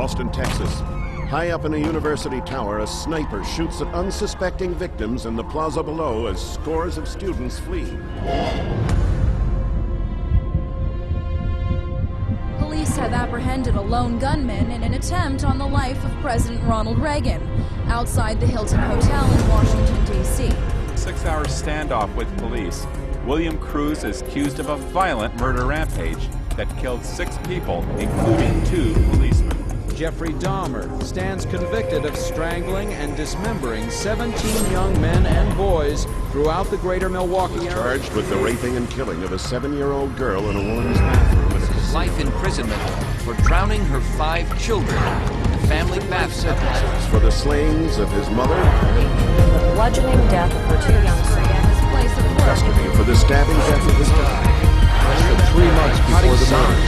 Austin, Texas. High up in a university tower, a sniper shoots at unsuspecting victims in the plaza below as scores of students flee. Police have apprehended a lone gunman in an attempt on the life of President Ronald Reagan outside the Hilton Hotel in Washington, D.C. 6-hour standoff with police. William Cruz is accused of a violent murder rampage that killed 6 people, including 2 policemen. Jeffrey Dahmer stands convicted of strangling and dismembering 17 young men and boys throughout the greater Milwaukee area. Charged with the raping and killing of a 7-year-old girl in a woman's bathroom. Life imprisonment for drowning her 5 children. Family bath sentences. For the slayings of his mother. The bludgeoning death of her 2 young sons. At his place of work. Custody for the stabbing death of his daughter. Less than 3 months before the murder.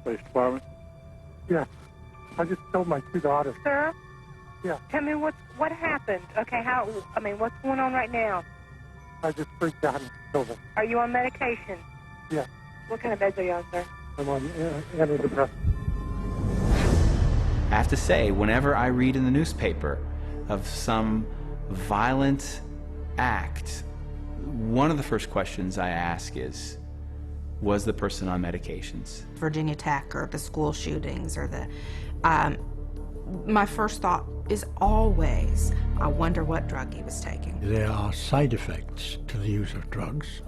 Police department? Yeah. I just killed my 2 daughters. Sir? Yeah. Tell me what happened. Okay, what's going on right now? I just freaked out and killed them. Are you on medication? Yeah. What kind of meds are you on, sir? I'm on antidepressants. I have to say, whenever I read in the newspaper of some violent act, one of the first questions I ask is, was the person on medications? Virginia Tech or the school shootings or the... my first thought is always, I wonder what drug he was taking. There are side effects to the use of drugs,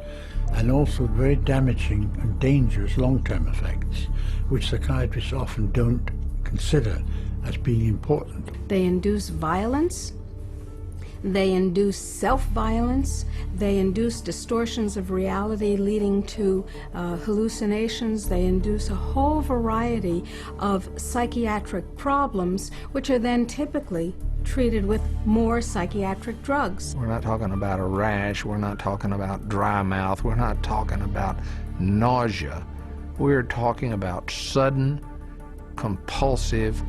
and also very damaging and dangerous long-term effects, which psychiatrists often don't consider as being important. They induce violence, they induce self-violence, they induce distortions of reality leading to hallucinations, they induce a whole variety of psychiatric problems, which are then typically treated with more psychiatric drugs. We're not talking about a rash, we're not talking about dry mouth, we're not talking about nausea. We're talking about sudden, compulsive,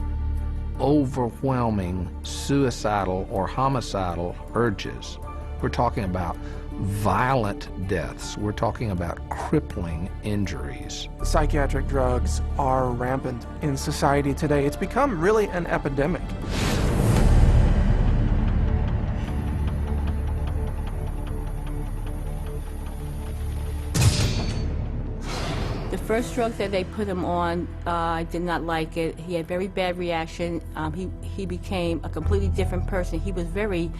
overwhelming suicidal or homicidal urges. We're talking about violent deaths. We're talking about crippling injuries. Psychiatric drugs are rampant in society today. It's become really an epidemic. The first drug that they put him on, I did not like it. He had a very bad reaction. He became a completely different person. He was very,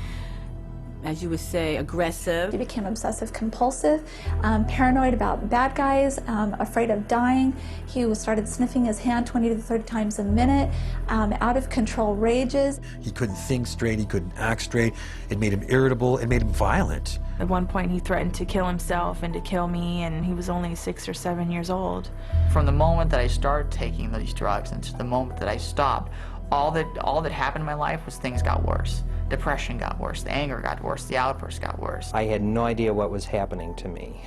as you would say, aggressive. He became obsessive compulsive, paranoid about bad guys, afraid of dying. He started sniffing his hand 20 to 30 times a minute, out of control rages. He couldn't think straight, he couldn't act straight. It made him irritable, it made him violent. At one point he threatened to kill himself and to kill me, and he was only 6 or 7 years old. From the moment that I started taking these drugs and to the moment that I stopped, all that happened in my life was things got worse. Depression got worse, the anger got worse, the outbursts got worse. I had no idea what was happening to me.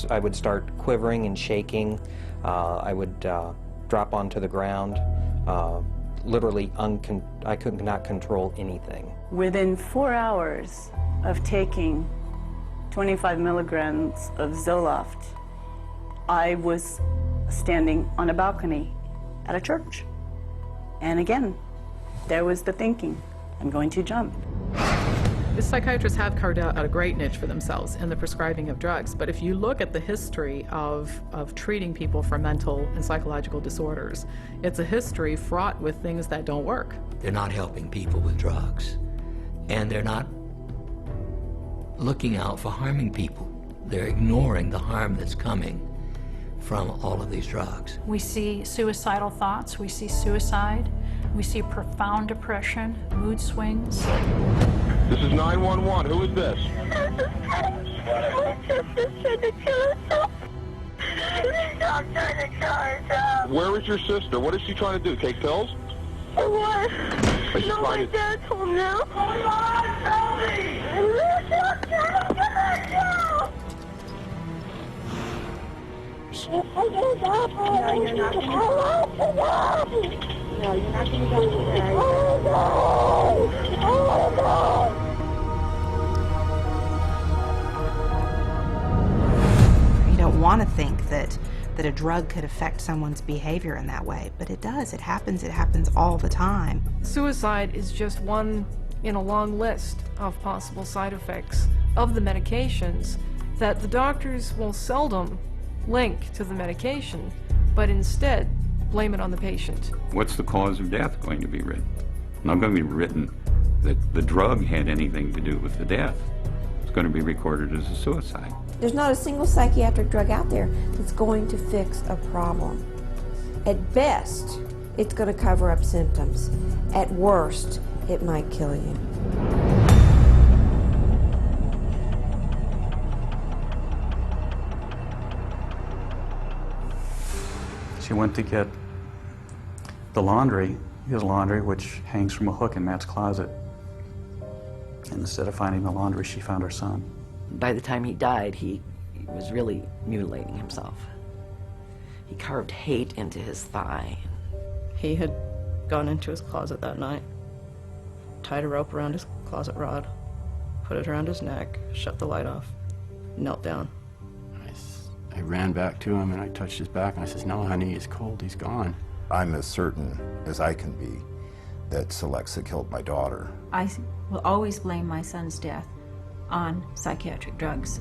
I would start quivering and shaking. I would drop onto the ground. Literally, I could not control anything. Within 4 hours of taking 25 milligrams of Zoloft, I was standing on a balcony at a church. And again, there was the thinking, I'm going to jump. The psychiatrists have carved out a great niche for themselves in the prescribing of drugs, but if you look at the history of treating people for mental and psychological disorders, it's a history fraught with things that don't work. They're not helping people with drugs, and they're not looking out for harming people. They're ignoring the harm that's coming from all of these drugs. We see suicidal thoughts, we see suicide, we see profound depression, mood swings. This is 911. Who is this? Where is your sister? What is she trying to do? Take pills? For what? No, my dad's home now. Hold on, tell me! No, you're not going to die today. No, you're not going to die today. Oh, no! Oh, no! that a drug could affect someone's behavior in that way, but it does. It happens all the time. Suicide is just one in a long list of possible side effects of the medications that the doctors will seldom link to the medication, but instead blame it on the patient. What's the cause of death going to be written? Not going to be written that the drug had anything to do with the death. It's going to be recorded as a suicide. There's not a single psychiatric drug out there that's going to fix a problem. At best, it's going to cover up symptoms. At worst, it might kill you. She went to get the laundry, his laundry, which hangs from a hook in Matt's closet. And instead of finding the laundry, she found her son. By the time he died, he was really mutilating himself. He carved hate into his thigh. He had gone into his closet that night, tied a rope around his closet rod, put it around his neck, shut the light off, knelt down. I ran back to him and I touched his back and I says, "No, honey, he's cold, he's gone." I'm as certain as I can be that Celexa killed my daughter. I will always blame my son's death on psychiatric drugs.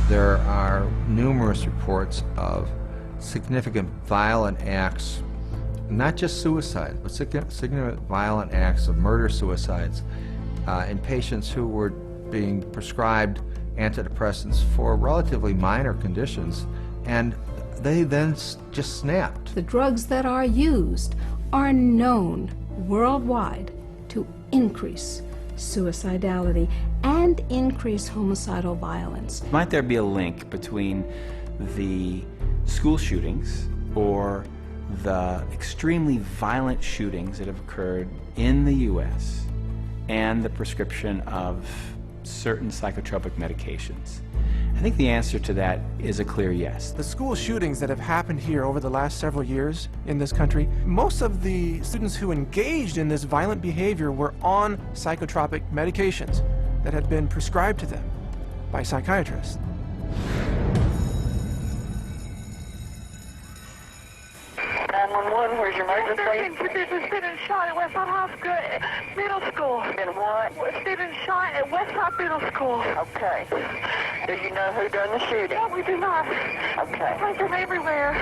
There are numerous reports of significant violent acts, not just suicide, but significant violent acts of murder-suicides in patients who were being prescribed antidepressants for relatively minor conditions, and they then just snapped. The drugs that are used are known worldwide to increase suicidality and increase homicidal violence. Might there be a link between the school shootings or the extremely violent shootings that have occurred in the U.S. and the prescription of certain psychotropic medications? I think the answer to that is a clear yes. The school shootings that have happened here over the last several years in this country, most of the students who engaged in this violent behavior were on psychotropic medications that had been prescribed to them by psychiatrists. Where's your emergency? There's a student shot at Westside High School, Middle School. Been what? Student shot at Westside Middle School. Okay. Do you know who done the shooting? No, we do not. Okay. Like them everywhere.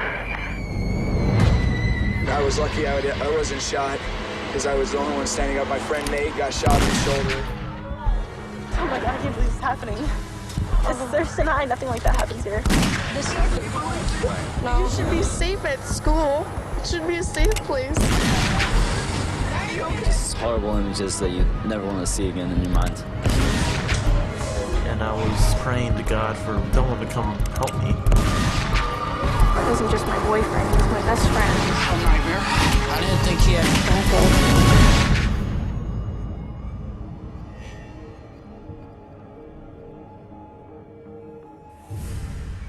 I was lucky I wasn't shot, because I was the only one standing up. My friend Nate got shot in the shoulder. Oh my God, I can't believe this is happening. There's denied nothing like that happens here. No. You should be safe at school. It should be a safe place. Just horrible images that you never want to see again in your mind. And I was praying to God for someone to come help me. It wasn't just my boyfriend, he was my best friend. A nightmare. I didn't think he had...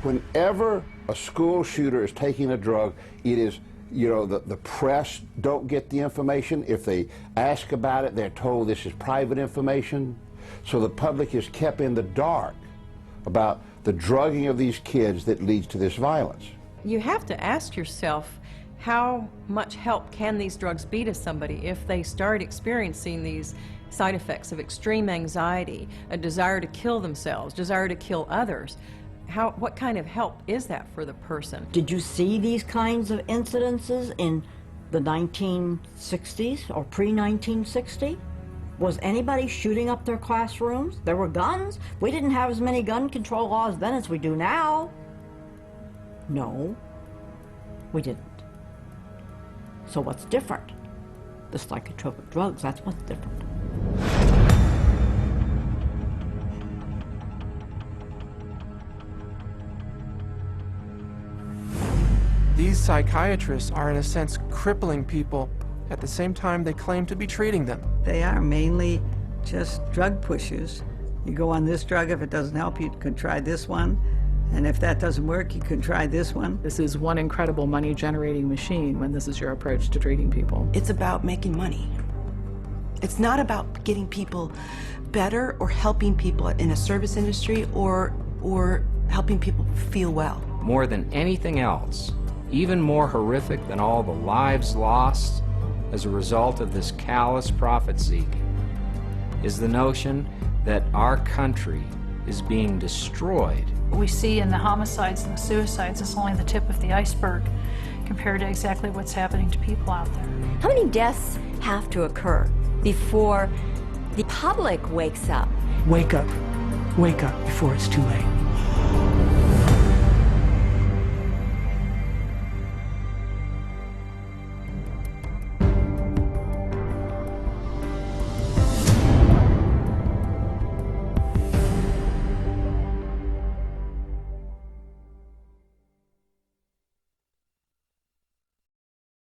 Whenever a school shooter is taking a drug, it is, you know, the press don't get the information. If they ask about it, they're told this is private information. So the public is kept in the dark about the drugging of these kids that leads to this violence. You have to ask yourself, how much help can these drugs be to somebody if they start experiencing these side effects of extreme anxiety, a desire to kill themselves, desire to kill others? What kind of help is that for the person? Did you see these kinds of incidences in the 1960s or pre-1960? Was anybody shooting up their classrooms? There were guns. We didn't have as many gun control laws then as we do now. No, we didn't. So what's different? The psychotropic drugs, that's what's different. These psychiatrists are, in a sense, crippling people At the same time, they claim to be treating them. They are mainly just drug pushers. You go on this drug, if it doesn't help, you could try this one. And if that doesn't work, you could try this one. This is one incredible money-generating machine when this is your approach to treating people. It's about making money. It's not about getting people better or helping people in a service industry or helping people feel well. More than anything else, even more horrific than all the lives lost as a result of this callous profit-seeking, is the notion that our country is being destroyed. What we see in the homicides and the suicides is only the tip of the iceberg compared to exactly what's happening to people out there. How many deaths have to occur before the public wakes up? Wake up. Wake up before it's too late.